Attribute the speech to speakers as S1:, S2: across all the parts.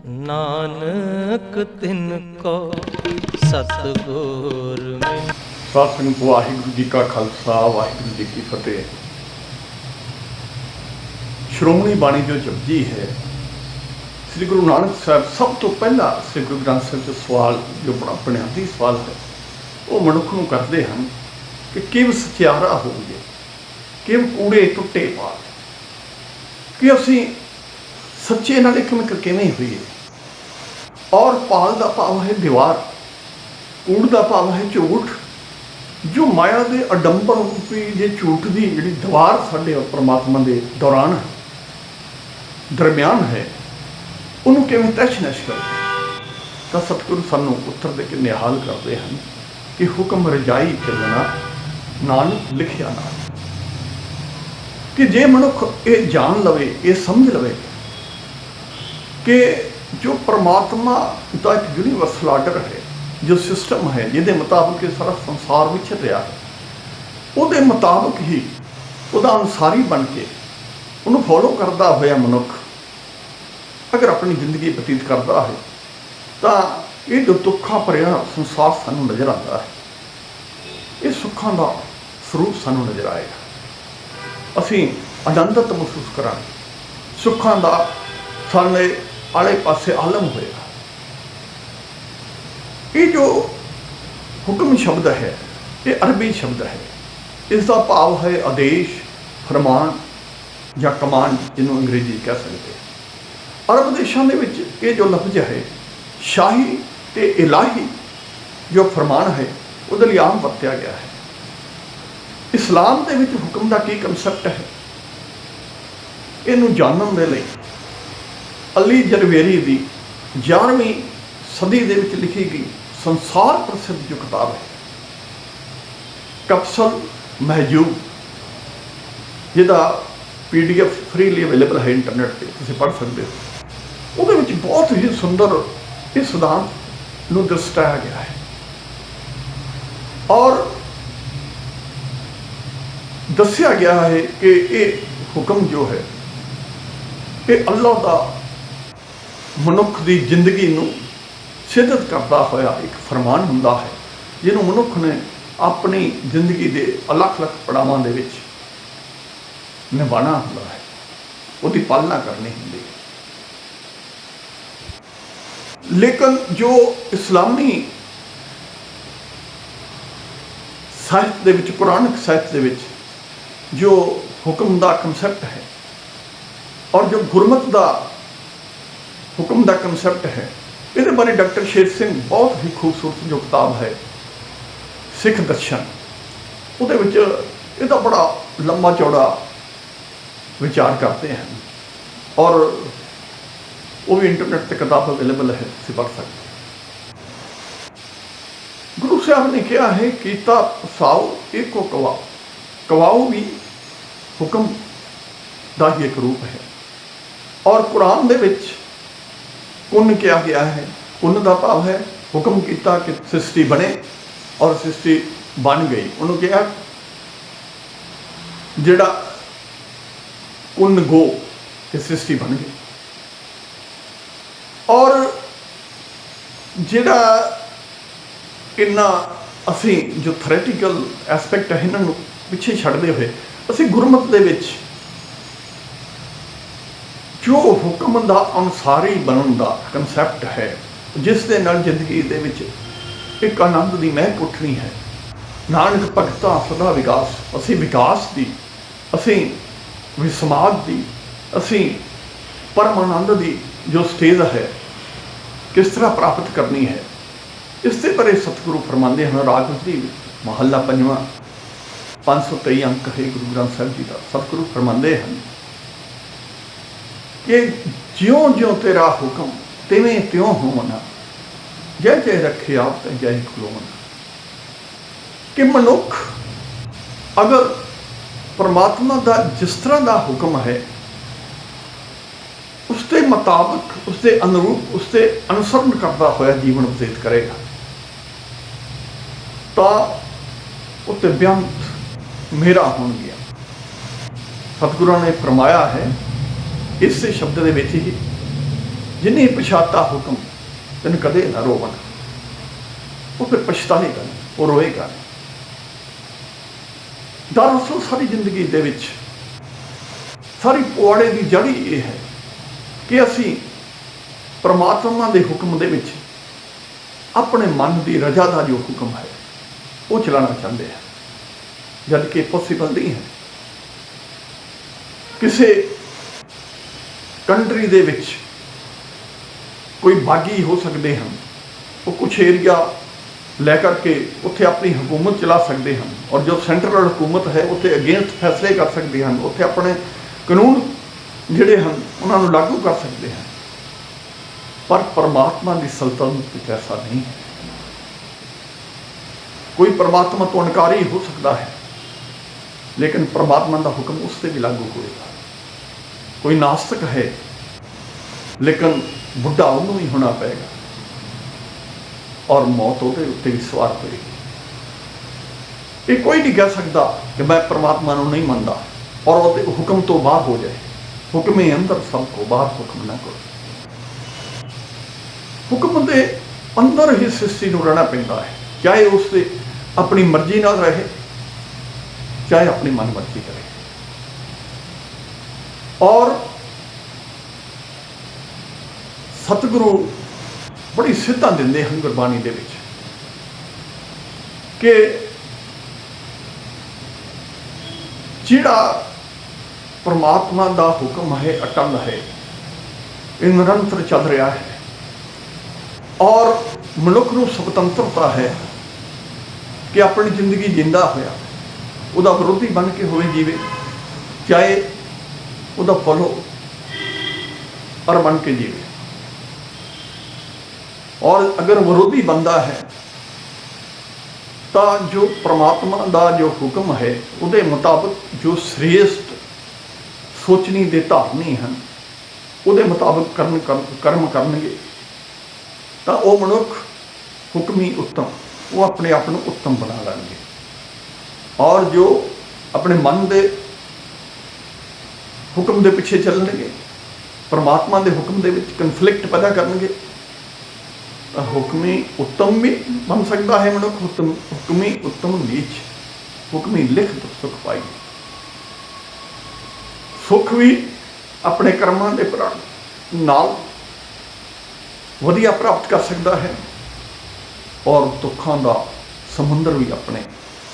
S1: नानक तिनको सतगुर मिल।
S2: साध संगत वाहिगुरू जी का खालसा वाहिगुरू जी की फतेह। श्रोमणी बाणी जो जपजी है, श्री गुरु नानक साहब सब तो पहला श्री गुरु ग्रंथ साहब जो सवाल जो बड़ा बुनियादी सवाल है वो मनुख नूं करते हैं कि किव सचियारा हो गए, किव कूड़े टुटे पाल, कि असी सच्चे नाल किवें होईए। और पाल का भाव है दीवार, कूड़ का भाव है झूठ। जो माया के अडंबर रूपी जे झूठ की जी दीवार साडे परमात्मा के दौरान दरम्यान है, उन्होंने किवें तहश नहश करते तो सतगुरु सानू उत्तर दे के निहाल करते हैं कि हुक्म रजाई चलना नानक लिखिया ना। कि जे मनुख ये जान लवे, ये समझ लवे कि जो परमात्मा का एक यूनीवर्सल आर्डर है, जो सिस्टम है जिहदे मुताबिक ये सारा संसार विचर रहा है, उहदे मुताबिक ही उहदा अनुसारी बन के उन्होंने फॉलो करता होया मनुख अगर अपनी जिंदगी बतीत करता है तो ये जो दुखा भरिया संसार सानू नज़र आता है, ये सुखों का स्वरूप सानू नज़र आएगा। असी आनंदत महसूस करांगे, सुखों का सारे आले पासे आलम होएगा। ये जो हुक्म शब्द है ये अरबी शब्द है, इसका भाव है आदेश, फरमान या कमांड, जिन्हों अंग्रेजी कह सकते हैं। अरब देशों के ये जो लफ्ज है शाही ते इलाही जो फरमान है उहदे लई आम वरत्या गया है। इस्लाम के विच हुक्म का की कंसैप्ट है, इनू जानने के लिए अली जरवेरी की 11वीं सदी दे विच लिखी गई संसार प्रसिद्ध जो किताब है capsule Mahjub, जिहदा PDF freely available है इंटरनेट पर, तुसीं पढ़ सकते हो। उहदे विच बहुत ही सुंदर इस सिद्धांत नूं दर्शाया गया है और दस्या गया है कि ये हुक्म जो है ये अल्लाह का मनुख की जिंदगी नूं सिद्धत करता होया एक फरमान हुंदा है, जिन्हों मनुख ने अपनी जिंदगी के अलग अलग पड़ावां दे विच निभाना हुंदा है, उसकी पालना करनी होंदी है। लेकिन जो इस्लामी साहित्य दे विच, कुरानिक साहित्य दे विच जो हुक्म का कंसैप्ट है और जो गुरमत का हुक्म का कंसैप्ट है, ये बारे डॉक्टर शेर सिंह बहुत ही खूबसूरत जो किताब है सिख दर्शन, उहदे विच इहदा बड़ा लंबा चौड़ा विचार करते हैं और वो भी इंटरनेट पर किताब अवेलेबल है, तुसीं पढ़ सकते। गुरु साहब ने कहा है कीता साओ एको कवाओ, कवाओ भी हुक्म का ही एक रूप है। और कुरान दे विच कुन किया गया है, कुन का भाव है हुक्म किया कि सृष्टि बने और सृष्टि बन गई। उन्होंने कहा जिहड़ा कुन गो कि सृष्टि बन गई। और जिहड़ा इन्ना असी जो थ्योरेटिकल एस्पैक्ट है इन्हों पिछे छड्डदे हुए असी गुरमत दे विच जो हुक्म का अनुसारी बनने का कंसैप्ट है, जिस दे नाल जिंदगी दे विच एक आनंद की महक उठनी है। नानक भगता सदा विकास, असी विकास की, असी विसमाद की, असी परम आनंद की जो स्टेज है किस तरह प्राप्त करनी है, इससे परे सतगुरु फरमाते हैं। रागवती महला 5वां 523 अंक है गुरु ग्रंथ साहिब जी का। सतगुरु फरमाते हैं कि ज्यों ज्यों तेरा हुक्म तिवें त्यों होवना, जय जय रखे आप जय खलोवना। कि मनुख अगर परमात्मा का जिस तरह का हुक्म है उसके मुताबिक, उसके अनुरूप, उसके अनुसरण करता हुआ जीवन व्यतीत करेगा तो उत्ते बेअंत मेरा होण गया। सतगुरुओं ने फरमाया है इस शब्द के विच ही जिन्हें पछाता हुक्म तेन कदे ना रोवन, वो फिर पछताएगा नहीं, वो रोएगा नहीं। दरअसल सारी जिंदगी दे विच सारी पुआड़े की जड़ ही ये है कि असी परमात्मा के हुक्म दे विच अपने मन की रजा का जो हुक्म है वो चलाना चाहते हैं, जबकि पॉसिबल नहीं है। किसी कंट्री दे विच कोई बागी हो सकते हैं, वो कुछ एरिया लैकर के उत्थे अपनी हुकूमत चला सकते हैं, और जो सेंट्रल हुकूमत है उत्थे अगेंस्ट फैसले कर सकते हैं, उत्थे अपने कानून जिहड़े हैं उन्होंने लागू कर सकते हैं। पर परमात्मा की सल्तनत कुछ ऐसा नहीं है। कोई परमात्मा तो अनकारी हो सकता है, लेकिन परमात्मा का हुक्म उस पर भी लागू होगा। कोई नास्तिक है, लेकिन बुढ़ा उन्होंने ही होना पड़ेगा, और मौत उसके उत्ते भी सवार होगी। ये कोई नहीं कह सकता कि मैं परमात्मा को नहीं मानता और वो हुक्म तो बाहर हो जाए। हुक्म ही अंदर सबको, बाहर हुक्म ना करो। हुक्म के अंदर ही सृष्टि को रहना पैंदा है, चाहे उससे अपनी मर्जी ना रहे, चाहे अपनी मन मर्जी करे। और सतगुरु बड़ी सिद्धां दिंदे हैं गुरबाणी दे विच कि जिहड़ा परमात्मा का हुक्म है अटल है, ये निरंतर चल रहा है, और मनुख को स्वतंत्रता है कि अपनी जिंदगी जिंदा होया उदा विरोधी बन के होवे जीवे, चाहे उदा फॉलो पर बन के जीवे। और अगर विरोधी बनता है तो जो परमात्मा का जो हुक्म है उहदे मुताबिक जो श्रेष्ठ सोचनी दे धारनी हैं उहदे मुताबिक कर्म करनगे, तो वह मनुख हुक्मी उत्तम, वो अपने आप को उत्तम बना लेंगे। और जो अपने मन के हुक्म के पिछे चलणगे, परमात्मा के हुक्म के विच कन्फ्लिक्ट पैदा करेंगे, हुक्मी उत्तम भी बन सकता है मनुख। हुक्मी उत्तम नीच, हुक्मी लिख तो सुख पाई। सुख भी अपने कर्मां के नाल वधिया प्राप्त कर सकता है, और दुखों का समुंदर भी अपने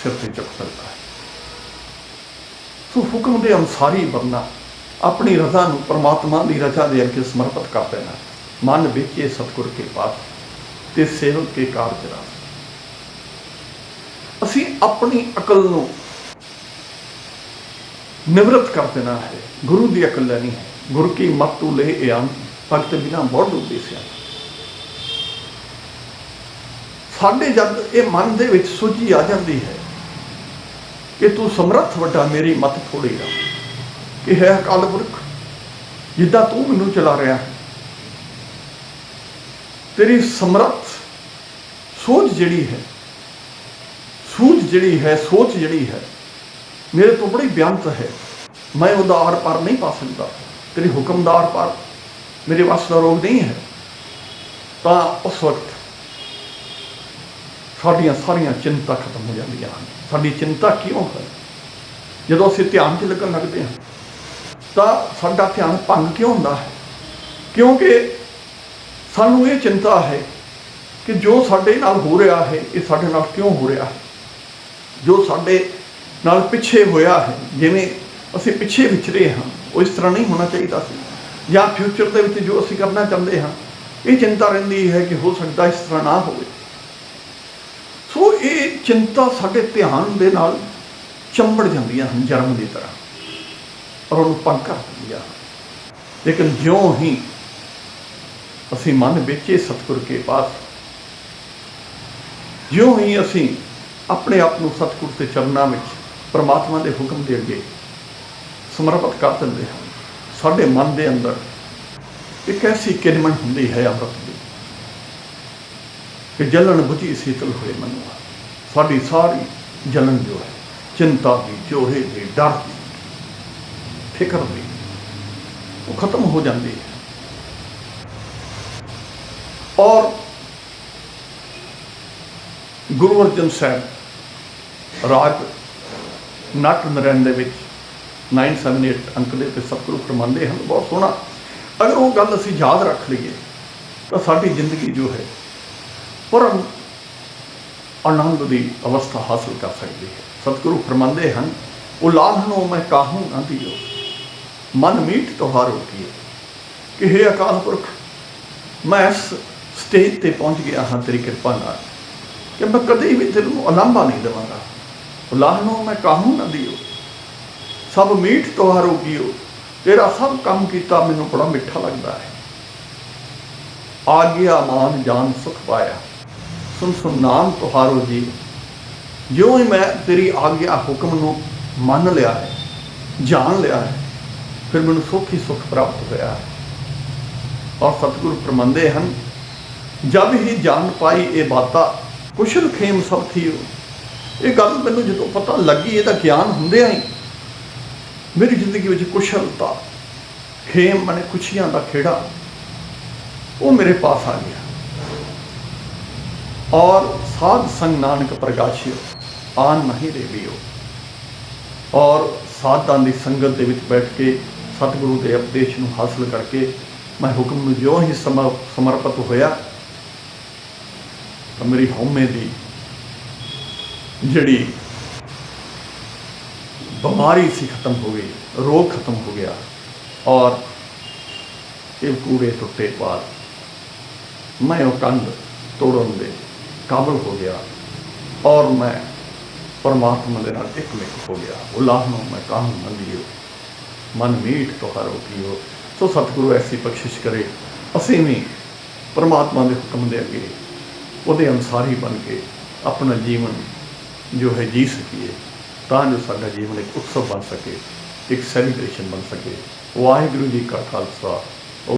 S2: सिर से चुक सकता है। सो हुक्म के अनुसार ही बनना, अपनी रजा को परमात्मा की रजा के अगे समर्पित कर देना। मन बेचे सतगुर के पास ते सेवक के कारज रास। असी अपनी अकल को निवृत्त कर देना है, गुरु की अकल नहीं है। गुरु की मत तू ले आन, भगत बिना बहुत डूबे सियान। साडे जब ये मन दे विच सोची आ जाती है कि तू समर्थ वड्डा मेरी मत थोड़ी रहा, कि है अकाल पुरख जिदा तू मैनू चला रहा है, तेरी समर्थ सोच जिहड़ी है, सूझ जिहड़ी है, सोच जिहड़ी है मेरे तो बड़ी बेअंत है, मैं उहदा आर पार नहीं पा सकता। तेरी हुक्म दा आर पार मेरे वास का रोग नहीं है। तो उस वक्त साड़ियाँ सारिया चिंता खत्म हो जांदियां हन। साडी चिंता क्यों है? जदों असीं ध्यान च लगन लगते हैं तो साडा ध्यान भंग क्यों होंदा है? क्योंकि सानू ये चिंता है कि जो साडे नाल हो रहा है ये साडे नाल क्यों हो रहा है। जो साडे नाल पिछे होया है, जिवें असीं पिछे विचरे हाँ, वो इस तरह नहीं होना चाहिए सी, या फ्यूचर दे विच जो असीं करना चाहते हाँ ये चिंता रहिंदी है कि हो सकता इस तरह ना होवे। सो ये चिंता साडे ध्यान दे नाल चंबड़ जांदियां हन जरम की तरह, और उन्हें भंग कर दिंदियां। लेकिन ज्यों ही असी मन बेचे सतगुर के पास, ज्यों ही असी अपने आप को सतगुर के चरणों में परमात्मा के हुक्म के अगे समर्पित कर देंगे हैं, साडे मन के अंदर एक ऐसी किरमन होंदी है अमृत की कि जलन बुझी शीतल हुए मनुआ। साड़ी सारी जलन जो है चिंता की, चोरे की, डर की, फिक्र की, वो खत्म हो जाती है। और गुरु अर्जन साहब राग नट नरैन दे विच 978 अंक दे ते सतगुरु फरमाते हैं, बहुत सोहना। अगर वो गल असीं याद रख लीए तो साडी जिंदगी जो है परम आनंद की अवस्था हासिल कर सकती है। सतगुरु फरमाते हैं, उलाहनों मैं काहूँ न दियो, मन मीठ त्योहारों की, कि हे अकाल पुरख, मैं इस स्टेज ते पहुँच गया हाँ तेरी कृपा नाल कि मैं कभी भी तेनों उलांभा नहीं देवांगा। उलाहनों मैं काहूँ न दियो, सब मीठ त्योहारों की, तेरा सब काम किया मैनूं बड़ा मिठा लगता है। आ गया मान जान सुख पाया, सुन सुन नाम तुहारो जी। जो ही मैं तेरी आज्ञा हुक्म नूं मन लिया है, जान लिया है, फिर मैनूं सुख ही सुख प्राप्त होया है। और सतगुरु फरमांदे हैं, जब ही जान पाई ये बाता, कुशल खेम सब थी। ये गल मैनूं जदों पता लगी, इहदा ज्ञान हुंदिआं ही मेरी जिंदगी में कुशलता, खेम माने खुशियां का खेड़ा, वो मेरे पास आ गया। और साध संग नानक प्रगाशियो, आन नहीं रेवियो। और साधां दी संगत दे विच बैठ के सतगुरु के उपदेश नूं हासिल करके मैं हुक्म नूं ज्यों ही समर्पित होया, तो मेरी हौमे दी जिहड़ी बीमारी सी खत्म हो गई, रोग खत्म हो गया। और ये कूड़े टुटे बाद मैं वो कंध तोड़न दे काबिल हो गया, और मैं परमात्मा के नाल एक मिक हो गया। उलाहनों मैं काहूँ न दियो, मन मीठ तुहारो पियो। सो सतगुरु ऐसी बख्शिश करे, असीं भी परमात्मा के हुक्म दे अगे उहदे अनुसारी बन के अपना जीवन जो है जी सकीए, तां जो साडा जीवन एक उत्सव बन सके, एक सैलीब्रेशन बन सके। वाहिगुरू जी का खालसा,